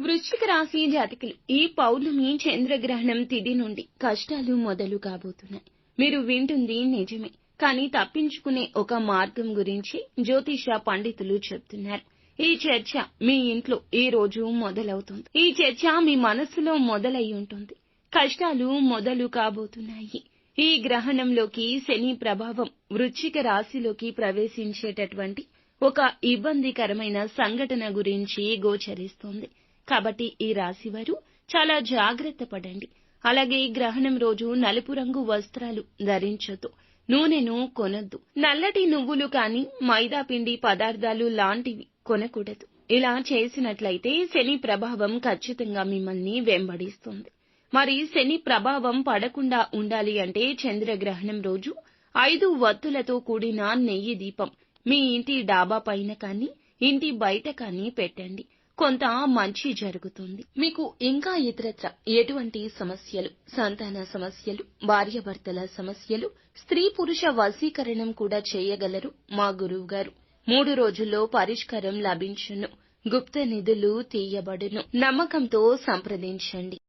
వృశ్చిక రాశి జాతకులు ఈ పౌర్ణమి చంద్రగ్రహణం తిథి నుండి కష్టాలు మొదలు కాబోతున్నాయి. మీరు వింటుంది నిజమే, కానీ తప్పించుకునే ఒక మార్గం గురించి జ్యోతిష పండితులు చెప్తున్నారు. ఈ చర్చ మీ ఇంట్లో ఈ రోజు మొదలవుతుంది. ఈ చర్చ మీ మనస్సులో మొదలై ఉంటుంది. కష్టాలు మొదలు కాబోతున్నాయి. ఈ గ్రహణంలోకి శని ప్రభావం వృశ్చిక రాశిలోకి ప్రవేశించేటటువంటి ఒక ఇబ్బందికరమైన సంఘటన గురించి గోచరిస్తోంది. కాబట్టి ఈ రాశివారు చాలా జాగ్రత్త పడండి. అలాగే గ్రహణం రోజు నలుపు రంగు వస్త్రాలు ధరించొద్దు, నూనెను కొనొద్దు, నల్లటి నువ్వులు కానీ మైదా పిండి పదార్థాలు లాంటివి కొనకూడదు. ఇలా చేసినట్లయితే శని ప్రభావం ఖచ్చితంగా మిమ్మల్ని వెంబడిస్తుంది. మరి శని ప్రభావం పడకుండా ఉండాలి అంటే చంద్రగ్రహణం రోజు 5 వత్తులతో కూడిన నెయ్యి దీపం మీ ఇంటి డాబా పైన కానీ ఇంటి బయట కానీ పెట్టండి. కొంత మంచి జరుగుతుంది. మీకు ఇంకా ఇతరత్ర ఎటువంటి సమస్యలు, సంతాన సమస్యలు, భార్యాభర్తల సమస్యలు, స్త్రీ పురుష వశీకరణం కూడా చేయగలరు మా గురువు గారు. 3 రోజుల్లో పరిష్కారం లభించును. గుప్త నిధులు తీయబడును. నమ్మకంతో సంప్రదించండి.